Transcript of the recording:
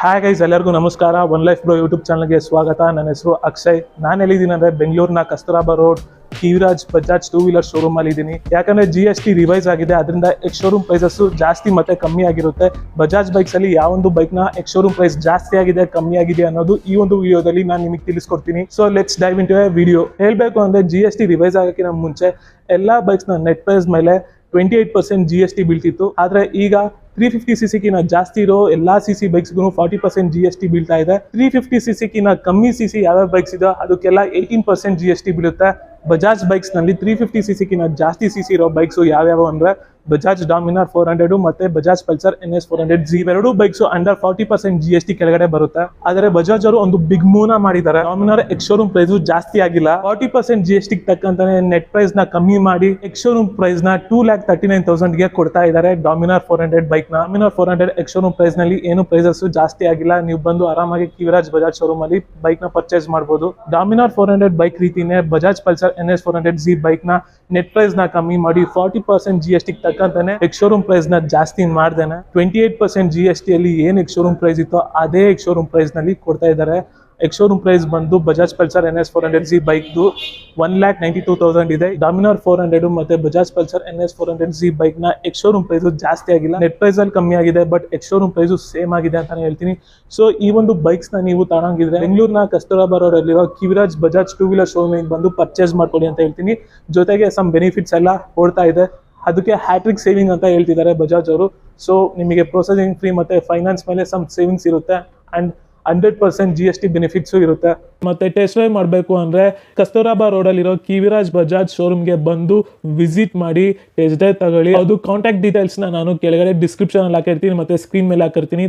Hi guys, ಎಲ್ಲರಿಗೂ ನಮಸ್ಕಾರ. One life bro YouTube ಚಾನಲ್ಗೆ ಸ್ವಾಗತ. ನನ್ನ ಹೆಸರು ಅಕ್ಷಯ್. ನಾನು ಎಲ್ಲಿದ್ದೀನಿ ಅಂದರೆ ಬೆಂಗಳೂರಿನ Kasturba road Kiviraj Bajaj two wheeler showroom ಅಲ್ಲಿ ಇದ್ದೀನಿ. ಯಾಕಂದ್ರೆ GST ರಿವೈಸ್ ಆಗಿದೆ, ಅದರಿಂದ ಎಕ್ಸ್ ಶೋರೂಮ್ ಪ್ರೈಸಸ್ ಜಾಸ್ತಿ ಮತ್ತೆ ಕಮ್ಮಿ ಆಗಿರುತ್ತೆ. ಬಜಾಜ್ ಬೈಕ್ಸ್ ಅಲ್ಲಿ ಯಾವೊಂದು ಬೈಕ್ ನ ಎಕ್ಸ್ ಶೋರೂಮ್ ಪ್ರೈಸ್ ಜಾಸ್ತಿ ಆಗಿದೆ ಕಮ್ಮಿ ಆಗಿದೆ ಅನ್ನೋದು ಈ ಒಂದು ವಿಡಿಯೋದಲ್ಲಿ ನಾನು ನಿಮಗೆ ತಿಳಿಸ್ಕೊಡ್ತೀನಿ. So let's dive into A video. ಹೇಳ್ಬೇಕು ಅಂದ್ರೆ GST ರಿವೈಸ್ ಆಗೋಕ್ಕಿಂತ ಮುಂಚೆ ಎಲ್ಲಾ ಬೈಕ್ಸ್ ನ ನೆಟ್ ಪ್ರೈಸ್ ಮೇಲೆ 28% GST ಬೀಳ್ತಿತ್ತು. ಆದ್ರೆ ಈಗ 350cc ಕಿನ ಜಾಸ್ತಿ ಇರೋ ಎಲ್ಲಾ ಸಿಸಿ ಬೈಕ್ಸ್ಗೂ 40% GST ಬೀಳ್ತಾ ಇದೆ. 350cc ಕಿನ ಕಮ್ಮಿ ಸಿಸಿ ಯಾವ್ಯಾವ ಬೈಕ್ಸ್ ಇದೆ ಅದಕ್ಕೆಲ್ಲ 18% GST ಬೀಳುತ್ತೆ. ಬಜಾಜ್ ಬೈಕ್ಸ್ ನಲ್ಲಿ 350cc ಕಿನ ಜಾಸ್ತಿ ಸಿಸಿ ಇರೋ ಬೈಕ್ಸ್ ಯಾವ್ಯಾವ ಅಂದ್ರೆ ಬಜಾಜ್ ಡಾಮಿನಾರ್ 400 ಮತ್ತೆ ಬಜಾಜ್ ಪಲ್ಸರ್ NS 400Z. ಎರಡು ಬೈಕ್ಸ್ ಅಂಡರ್ 40% GST ಕೆಳಗಡೆ ಬರುತ್ತೆ. ಆದರೆ ಬಜಾಜ್ ಅವರು ಒಂದು ಬಿಗ್ ಮೂವ್ನ ಮಾಡಿದ್ದಾರೆ. ಡಾಮಿನಾರ್ ಎಕ್ಸ್ ಶೋರೂಮ್ ಪ್ರೈಸ್ ಜಾಸ್ತಿ ಆಗಿಲ್ಲ, 40% GST ತಕ್ಕಂತಾನೆ ನೆಟ್ ಪ್ರೈಸ್ ನ ಕಮ್ಮಿ ಮಾಡಿ ಎಕ್ಸ್ ಶೋರೂಮ್ ಪ್ರೈಸ್ ನ 2,39,000 ಗೆ ಕೊಡ್ತಾ ಇದ್ದಾರೆ. ಡಾಮಿನಾರ್ 400 ಬೈಕ್ ನ ಡಾಮಿನಾರ್ 400 ಎಕ್ಸ್ ಶೋರೂಮ್ ಪ್ರೈಸ್ ನಲ್ಲಿ ಏನು ಪ್ರೈಸಸ್ ಜಾಸ್ತಿ ಆಗಿಲ್ಲ. ನೀವು ಬಂದು ಆರಾಮಾಗಿ ಕಿವಿರಾಜ್ ಬಜಾಜ್ ಶೋರೂಮ್ ಅಲ್ಲಿ ಬೈಕ್ ನ ಪರ್ಚೇಸ್ ಮಾಡಬಹುದು. ಡಾಮಿನಾರ್ 400 ಬೈಕ್ ರೀತಿನೇ Bajaj Pulsar NS 400Z bike ನ ನೆಟ್ ಪ್ರೈಸ್ ನ ಕಮ್ಮಿ ಮಾಡಿ 40% GST ತಕ್ಕಂತಾನೆ ಎಕ್ಸ್ ಶೋರೂಮ್ ಪ್ರೈಸ್ ನ ಜಾಸ್ತಿ ಮಾಡ್ದೇನೆ 28% GST ಅಲ್ಲಿ ಏನ್ ಎಕ್ಸ್ ಶೋರೂಮ್ ಪ್ರೈಸ್ ಇತ್ತೋ ಅದೇ ಎಕ್ಸ್ ಶೋರೂಮ್ ಪ್ರೈಸ್ ನಲ್ಲಿ ಕೊಡ್ತಾ ಇದ್ದಾರೆ. ಎಕ್ಸ್ ಶೋರೂಮ್ ಪ್ರೈಸ್ ಬಂದು Bajaj Pulsar NS 400Z bike 1,92,000 ಇದೆ. ಡಾಮಿನಾರ್ 400 ಮತ್ತೆ Bajaj Pulsar NS 400Z bike ನ ಎಕ್ಸ್ ಶೋರೂಮ್ ಪ್ರೈಸ್ ಜಾಸ್ತಿ ಆಗಿಲ್ಲ, ನೆಟ್ ಪ್ರೈಸ್ ಅಲ್ಲಿ ಕಮ್ಮಿ ಆಗಿದೆ, but ex showroom price same ಆಗಿದೆ ಅಂತಾನೆ ಹೇಳ್ತೀನಿ. ಸೊ ಈ ಒಂದು ಬೈಕ್ಸ್ ನ ನೀವು ತಗೊಂಡಿದ್ರೆ ಬೆಂಗಳೂರಿನ ಕಸ್ತೂರಾಬಾ ರೋಡ್ ಅಲ್ಲಿರೋ ಕಿವಿರಾಜ್ ಬಜಾಜ್ ಟೂ ವೀಲರ್ ಶೋರೂಮ್ ಬಂದು ಪರ್ಚೇಸ್ ಮಾಡ್ಕೊಳ್ಳಿ ಅಂತ ಹೇಳ್ತೀನಿ. ಜೊತೆಗೆ ಸಮ್ ಬೆನಿಫಿಟ್ಸ್ ಎಲ್ಲ ಓಡ್ತಾ ಇದೆ. ಅದಕ್ಕೆ ಹ್ಯಾಟ್ರಿಕ್ ಸೇವಿಂಗ್ ಅಂತ ಹೇಳ್ತಿದ್ದಾರೆ ಬಜಾಜ್ ಅವರು. ಸೊ ನಿಮಗೆ ಪ್ರೊಸೆಸಿಂಗ್ ಫ್ರೀ ಮತ್ತೆ ಫೈನಾನ್ಸ್ ಮೇಲೆ ಸಮ್ ಸೇವಿಂಗ್ಸ್ ಇರುತ್ತೆ ಅಂಡ್ 100% GST ಬೆನಿಫಿಟ್ಸು ಇರುತ್ತೆ. ಮತ್ತೆ ಟೆಸ್ಟ್ ಡ್ರೈವ್ ಮಾಡಬೇಕು ಅಂದ್ರೆ ಕಸ್ತೂರಾಬಾ ರೋಡ್ ಅಲ್ಲಿರೋ ಕಿವಿರಾಜ್ ಬಜಾಜ್ ಶೋರೂಮ್ಗೆ ಬಂದು ವಿಸಿಟ್ ಮಾಡಿ ಟೆಸ್ಟ್ ಡ್ರೈವ್ ತಗೊಳ್ಳಿ. ಅದು ಕಾಂಟ್ಯಾಕ್ಟ್ ಡೀಟೇಲ್ಸ್ ನಾನು ಕೆಳಗಡೆ ಡಿಸ್ಕ್ರಿಪ್ಷನ್ ಅಲ್ಲಿ ಹಾಕಿರ್ತೀನಿ ಮತ್ತೆ ಸ್ಕ್ರೀನ್ ಮೇಲೆ ಹಾಕಿರ್ತೀನಿ.